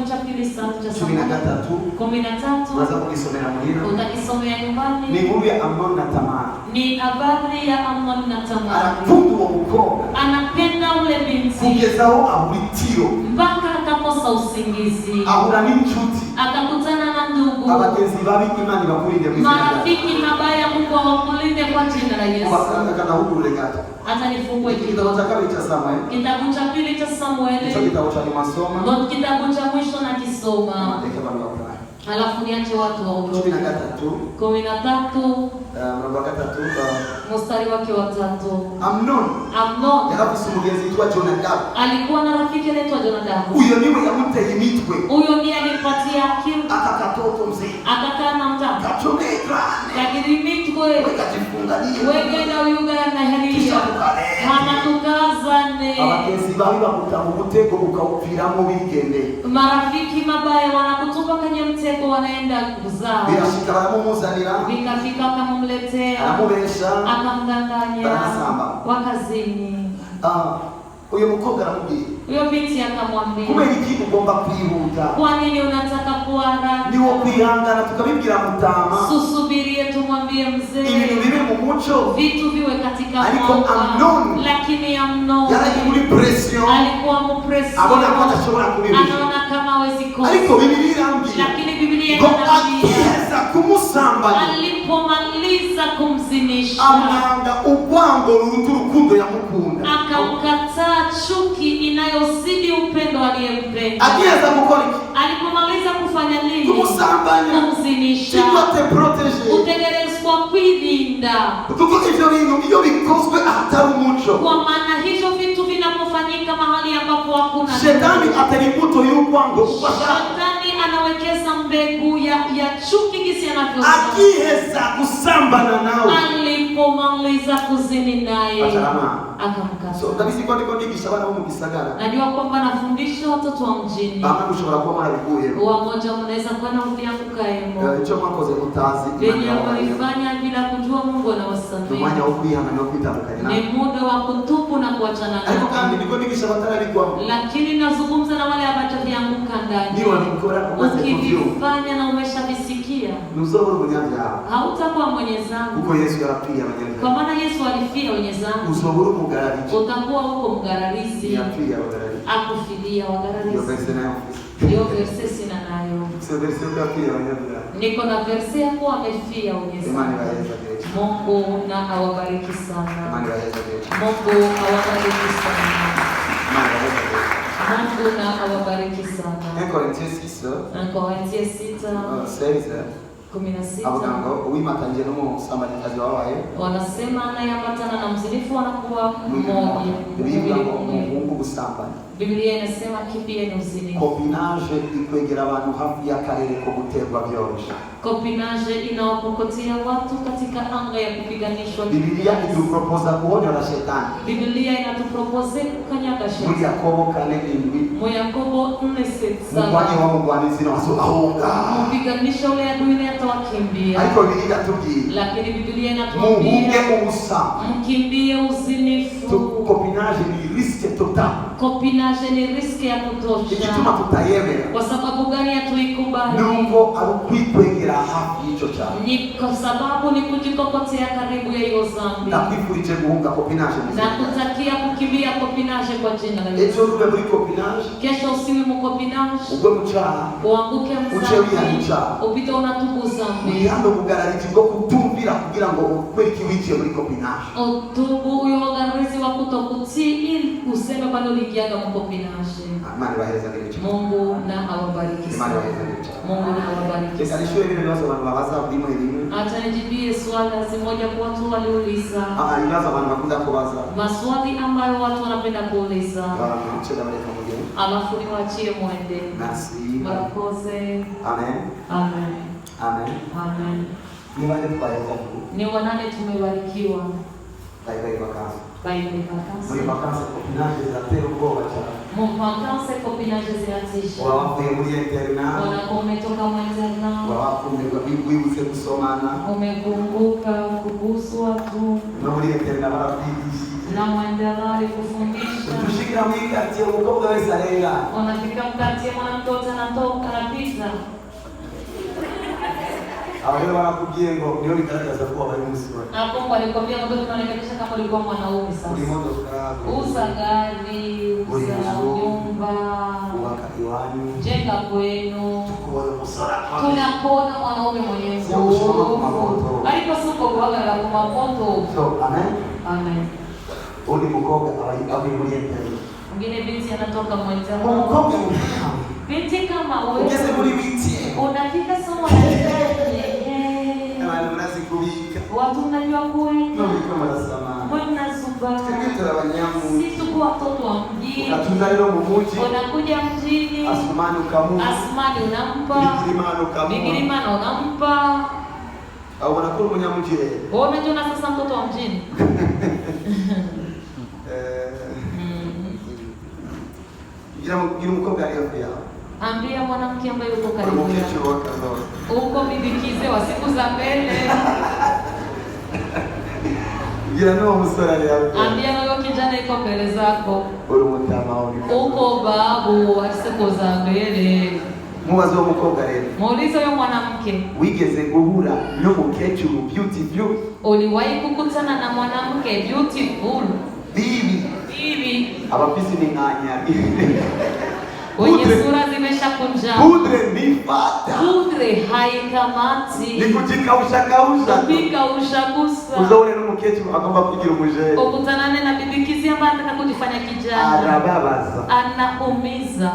cha pili sana cha Samueli 13. Unaweza kujisomea mwenyewe. Utakisomea nyumbani. Ni inkuru ya Amnon na Tamari. Ni habari ya Amnon na Tamari. Arakunda uwo mukobwa. Anapenda ule binti. Kugezaho abulitiro. Mpaka akakosa usingizi. Ahura n'inshuti. Akakutana na ndugu. Abagenzi babi Imana bakurinde mu marafiki mabaya Mungu awakulinde kwa jina la Yesu. Kana hubure gato. Hata nifungue kitabu cha pili cha Samuel. Kitabu cha pili cha Samuel. Kitabu cha masoma. Ndio kitabu cha mwisho na kisoma. Alafu niache watu wa 13. Mstari wake wa 3. Amnon yarabisumugenzi Jonadabu. Alikuwa na rafiki anaitwa Jonadabu. Huyo niwe yamuteye imitwe. Huyo ndiye alipatia akili. Akakatoto mzee. Akakaa na mtaka. Kachomeka. Lakini imitwe. Wekajifungalia. Wegenda uyuga na halia. Hana tukazane. Abagenzi babi bakuta mu mutego ukawupfiramo bigende. Marafiki mabaya wanakutupa kwenye mtego wanaenda kuzaa. Birashika baramumuzanira. Vikafika akamumletea. Aramubesha. Akamdanganya. Wakazini. Uyo mukobwa aramubwiye. Uyo binti akamwambia. Kubera iki ugomba kwihuta? Kwa nini unataka kuharaka? Niwo kwihangana tukabibwira Mutama. Susubirie tumwambie mzee. Ibintu bibe mu muco. Vitu viwe katika mwanga. Amnon. Lakini Amnon. Yari muri pression. Alikuwa mu pression. Abona ko adashobora kubibwira. Anaona kama hawezi kosa. Ariko Biblia irambwira. Lakini Biblia inaniambia. Kumusambanya. Alipomaliza kumzinisha. Amwanga urwango rurukundo yamukunda. Akamkataa chuki inayozidi upendo aliyempenda. Akiweza gukora iki? Alipomaliza kufanya nini? Kumusambanya. Kumzinisha. Kigote protege. Utegerezwa kwirinda. Kuko ivyo bintu iyo bikozwe ahatari umuco. Kwa maana hizo vitu vinapofanyika mahali ambapo hakuna. Shetani ataributo y'urwango. Shetani anawekeza mbegu ya chuki kisi anavyosema. Akiheza kusambana nao. Alipomaliza kuzini naye. Akamkata. So ndabisi kwa ndiko ndigisha bana bo mu gisagara. Najua kwamba nafundisha watoto wa mjini. Bamwe mushobora kuba marabikuye. Wamoja mnaweza kuwa na uliangukaemo. Ico mwakoze mutazi. Wenye walifanya bila kujua Mungu anawasamehe. Mwanya wo kwihana no kwitandukanya. Ni muda wa kutubu na kuachana naye. Ariko kandi ndiko ndigisha batarabikwa. Lakini nazungumza na wale ambao vianguka ndani. Ni walikora kwa sababu ukifanya na umeshavisikia. Nuzobora umunyabyaha. Hautakuwa mwenye dhambi. Kuko Yesu yarapia abanyabyaha. Kwa maana Yesu alifia wenye dhambi. Uzobora umugararizi. Utakuwa huko mgararizi. Yapia wagararizi. Akufidia wagararizi. Ndio verse nayo. Ndio verse sina nayo. Sio verse yapia abanyabyaha. Niko na verse ya kuwa amefia wenye dhambi. Mungu na awabariki sana. Mungu awabariki sana. Mungu na awabariki sana. 1 Corinthiens 6. Avugango uwimatanje no musambanyikazi wabaye. Wanasema anayeambatana na mzinifu anakuwa mmoja. Mungu gusambanya. Biblia inasema kipi ni uzinifu? Copinage ikwegera abantu hafi y'akarere ko guterwa byoroshye. Copinage inawapokotea watu katika anga ya kupiganishwa. Biblia inatuproposa kuonyora shetani. Biblia inatupropose kukanyaga shetani. Muri Yakobo 4:7. Mu Yakobo 4:7. Mkwani wa mugwanizi no ahonga. Mupiganisha ule adui atawakimbia. Ariko Biblia tubwiye. Lakini Biblia inatuambia muhunge ubusa. Mkimbie uzinifu. Copinage ni risque total. Copinage ni riski ya kutosha. Ikituma tutayemera. Kwa sababu gani hatuikubali? Nuko arukwitwegera hafi ico cyane. Ni kwa sababu ni kujikokotea karibu ya hiyo dhambi. Na kwifurije guhunga copinage. Na kutakia kukimbia copinage kwa jina la Yesu. Ejo rube muri copinage. Kesho usiwe mu copinage. Ugwe mucaha. Uanguke msamaha. Upite unatubu dhambi. Uyando kugararizi bwo kutumvira kugira ngo ukwereke wikiye muri copinage. Utubu uyo gararizi wa kutokutii ili useme kwa nini uliingia mu copinage. Amani baheza girecho. Mungu na awabariki sana. Mungu na awabariki. Kesho ile ndio watu wanawaza bimo elimu. Acha nijibie swali zimoja kwa watu waliuliza. Inaanza watu wanakuja kuwaza. Maswali ambayo watu wanapenda kuuliza. Wanacheza moja kwa moja. Alafu niwaachie muende. Merci. Marakoze. Amen. Amen. Amen. Amen. Ni wale kwa ni wanane tumebarikiwa. Bye vacances. Bye vacances. Muri vacances copinage zatero ubwoba cyane. Mu vacances copinage ziratisha. Wavuye muri internat. Umetoka mu internat. Wafunga wibutse gusomana. Umekumbuka kubuswa tu. No muri internat barabyigisha. Na mwendelea kufundisha. Tushikira mwikati umukobwa wese arenga. Unafika mkati mwanamke anatoa Wale wanakubie ngo ndio nikaraka kuwa bali msiwa. Hapo walikwambia ngo tunaonekana kama ulikuwa mwanaume sasa. Uza gari, uza nyumba, wakaiwani. Jenga kwenu. Tunakuona mwanaume mwenye nguvu. Aliposuko kuaga la kumapoto. So, amen. Amen. Uli mkoga abimuliente. Mwingine binti anatoka mwenza. Mkoga binti kama wewe. Ungeze muri bitie. Unafika somo la yeye. Abantu murazi kubika. Watu unajua kuenda. No kama nasema. Mbona zuba? Tukitara abanyamu. Sisi tuko watoto wa mjini. Unatunza leo mumuji. Unakuja mjini. Asmani ukamu. Asmani unampa. Bigirimano ukamu. Bigirimano unampa. Au unakuru mwenyamuji. Wewe unajiona sasa mtoto wa mjini. Gira mukobwa ari hafi yawe. Ambia mwanamke ambaye yuko karibu yako. Uko bibikize wa siku za mbele. Gira no musore ari hafi. Ambia wewe kijana yuko mbele zako. Uri mutama uri. Uko babu wa siku za mbele. Mubazo w'umukobwa rero. Muulize uyo mwanamke. Wigeze guhura n'umukecuru beautiful? Uliwahi kukutana na mwanamke beautiful? Bibi. Abafisi ni nganya. Wenye sura zimeshakunjama. Pudre ni fata. Pudre haikamati. Ni kujikausha. Kujikausha. Uzaone n'umukecuru agomba kugira umujeri. Ukutanane na bibi kizi ambaye anataka kujifanya kijana. Arababaza. Anaumiza.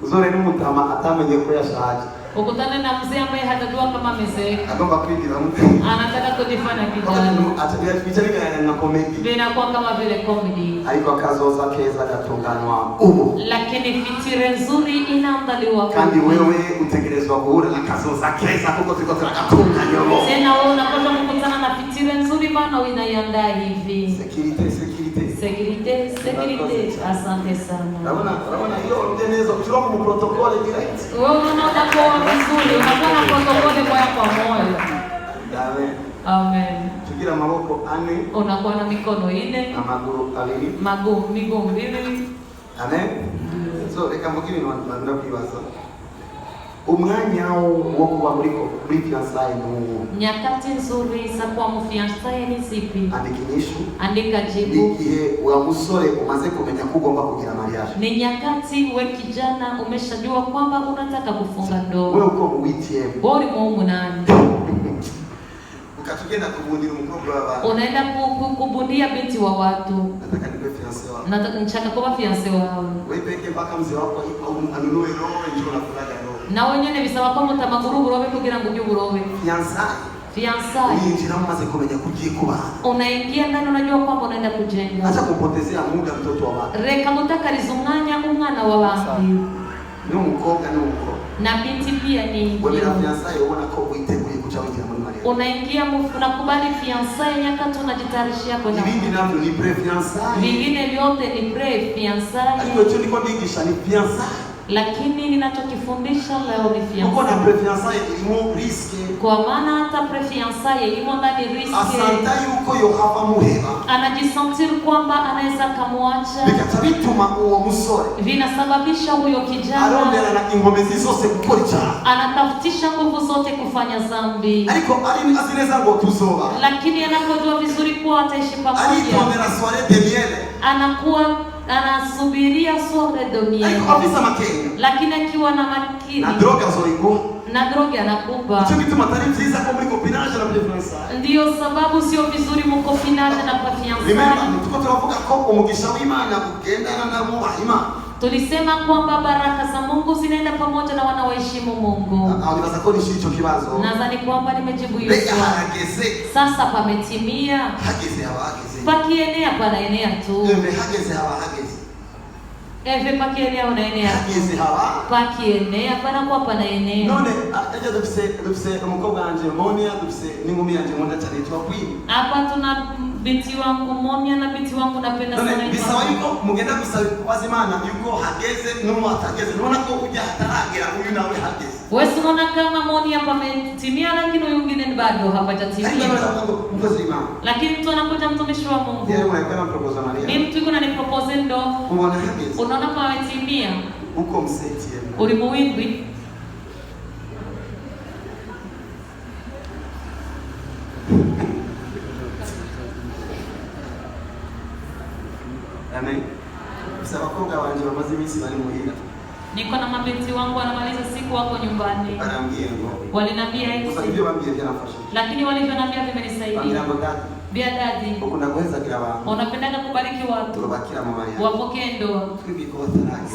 Uzore n'umutama atamenye ko yashaje. Ukutane na mzee ambaye hatajua kama amezeeka. Agomba kwigira mtu. Anataka kujifanya kijana. Atabia kichana na comedy. Vinakuwa kama vile comedy. Ariko akazoza keza gatunganwa ubu. Lakini fitire nzuri inaandaliwa. Kandi wewe utegerezwa guhura na kazoza keza kuko ziko ziragatunganywa. Tena wewe unapaswa kukutana na fitire nzuri maana unaiandaa hivi. Security. Asante sana. Naona hiyo ndenezo kutoka mu protocol direct. Wewe unaona kwa vizuri, unakuwa na protocol kwa moyo. Amen. Tugira maboko ane. Unakuwa na mikono 4. Na maguru 2. Miguu 2. Amen. So reka mugire no kwibaza. Umwanya wo kuba muri fiançailles no. Nyakati nzuri za kuwa mfiançailles ni zipi? Andika jibu. Nikihe wa musore umaze kumenya kugomba kugira mariage. Ni nyakati we kijana umeshajua kwamba unataka kufunga ndoa. Wewe uko mu WTM. Bori mu nani? Ukatugenda kubundira umukobwa baba. Unaenda kubundia binti wa watu. Nataka niwe fiancé wako. Nataka nchaka kuwa fiancé wao. Wewe peke mpaka mzee wako anunue roho njoo na kulaga roho. Na wenyene bisaba ko mutamaguru burobe kugira ngo ujye burobe. Fiancé. Uinjira mumaze kumenya kugiye kuba. Unaingia ndani unajua kwamba unaenda kujenga. Acha kupotezea muda mtoto wa watu. Reka mutakariza umwana wa bandi. N'umukobwa n'uko. Na binti pia ni. Wewe na fiancé ubona ko witeguye kucha winjira muri mariage. Unaingia unakubali fiancé nyakati unajitarishia kwenda. Ibindi navyo ni pre-fiancé. Vingine vyote ni pre-fiancé. Alikuwa hicho niko ndigisha ni fiancé. Lakini ninachokifundisha leo ni fiancé. Uko na pre-fiancé ilimo risk. Kwa maana hata pre-fiancé ilimo ndani risk. Asanta yuko yo hapa muheba. Anajisentir kwamba anaweza kumwacha. Bikatubituma uwo musore. Vinasababisha huyo kijana. Arondera na ingomezi zose gukora icyaha. Anatafutisha nguvu zote kufanya dhambi. Ariko azineza ngo tuzoba. Lakini anapojua vizuri kuwa ataishi pamoja. Alitondera soirée de miel. Anakuwa anasubiria soirée de miel. Ariko afisa makenya. Lakini akiwa na makini. Na droga zoiko. Na droga anakupa. Cyo gituma tari vyiza ko muri copinage na muri fiancé. Ndio sababu sio vizuri mukopinage na kwa fiancé. Remember tuko turavuga ko umugisha w'Imana kugendana na muhima. Tulisema kwamba baraka za Mungu zinaenda pamoja na wanawaheshimu Mungu. Nibaza ko nishicho kibazo. Nadhani kwamba nimejibu hiyo swali. Sasa pametimia. Hageze abageze. Pakienea panaenea tu. Hageze abageze. Pakienea unaenea. Hageze haba. Pakienea panakuwa panaenea. None aje dufise umukobwa wanje Monia dufise n'ingumi yanje nkunda cyane twa Queen. Hapa tuna binti wangu Monia na binti wangu napenda sana. None bisaba yuko mugenda gusaba kwazimana yuko hageze n'umu atageze nona ko ujya hataragera uyu nawe hageze. Wewe unaona kama Monia pametimia lakini huyu mwingine bado hapajatimia. Lakini mtu anakuja mtumishi wa Mungu. Yeye anakwenda proposal Maria. Mimi mtu yuko ananipropose ndo. Unaona hageze. Unaona pametimia. uko msetie uri mu windwi. Amen. Sasa wakonga wanje bamaze iminsi bari muhira. Niko na mabinti wangu wanamaliza siku wako nyumbani. Walinambia hivi. Sasa hivyo bambie byanafasha. Lakini walivyoniambia vimenisaidia. Bia dadi. Ukunda kuweza kila wangu. Unapenda kubariki watu. Turabakira mama yako. Wapokee ndoa.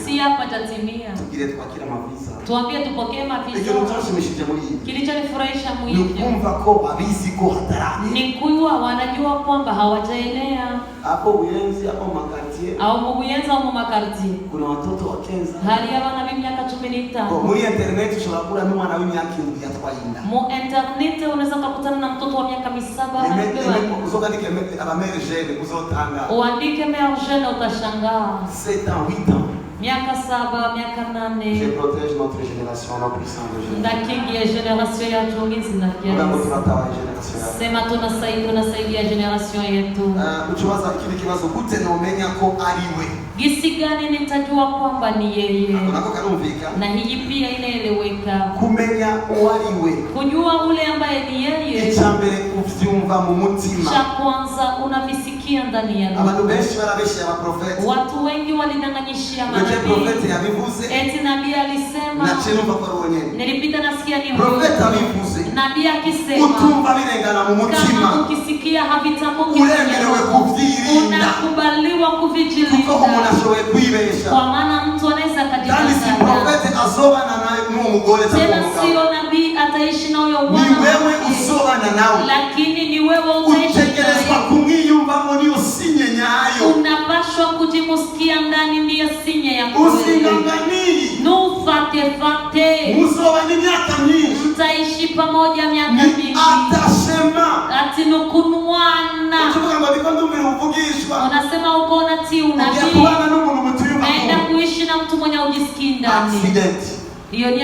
Si hapa tatimia. Tugire twakira mavisa. Tuambie tupokee mavisa. Icyo mutashimishije muri iyi. Kilichonifurahisha mwingi. Nikumva ko babizi ko hatarani. Ni kuwa wanajua kwamba hawajaenea. Hapo Buyenzi hapo makartie. Au mu Buyenzi au mu makartie. Kuna watoto wa Kenza. Hali abana b'imyaka 15. Muri internet ushobora kura n'umwana w'imyaka 7 yatwayinda. Mu internet unaweza kukutana na mtoto wa miaka 7 anapewa. Uzokandike abamere jeune uzotanga. Uandike mère jeune utashangaa. 7 ans, 8 ans. Miaka 7, miaka 8. Je protège notre génération en puissance de Jésus. Ndakingia generation ya tungizi na kiasi. Sema tunasaidia generation yetu. Ukibaza ikindi kibazo gute nomenya ko ariwe. Gisi gani nitajua kwamba ni yeye? Nako karumvika. Na hii pia inaeleweka. Kumenya uwariwe. Kujua ule ambaye ni yeye. Icyambere uvyumva mu mutima. Cha kwanza unavisikia ndani ya roho. Abantu benshi barabeshya abaprofeti. Watu wengi walidanganyishia manabii. Profeti yabivuze. Eti nabii alisema. Na chenumva kwa roho nyene. Nilipita nasikia ni profeti abivuze. Nabii akisema. Utumva birengana mu mutima. Kama ukisikia havitamuki. Uremerewe kuvyirinda. Unakubaliwa kuvijilinda. Kuko munashoboye kwibesha. Kwa maana mtu anaweza kujidanganya. Kandi si profeti azobana naye n'umugore cyangwa umugabo. Tena sio nabii ataishi na huyo bwana. Ni wewe uzobana nawe. Lakini ni wewe utaishi naye. Utegerezwa kumwiyumvamo niyo sinye nyayo. Unapaswa kujimusikia ndani ndiyo sinye ya kweli. Usinganganii. Fate. Muzobana imyaka myinshi. Mtaishi pamoja miaka mingi. Atashema. Ati nukunwana. Ukivuga ngo biko ndumira uvugishwa. Unasema uko unatii unabii. Ungekuana n'umuntu mutuyumva. Naenda kuishi na mtu mwenye ujisikii ndani. Accident. Hiyo ni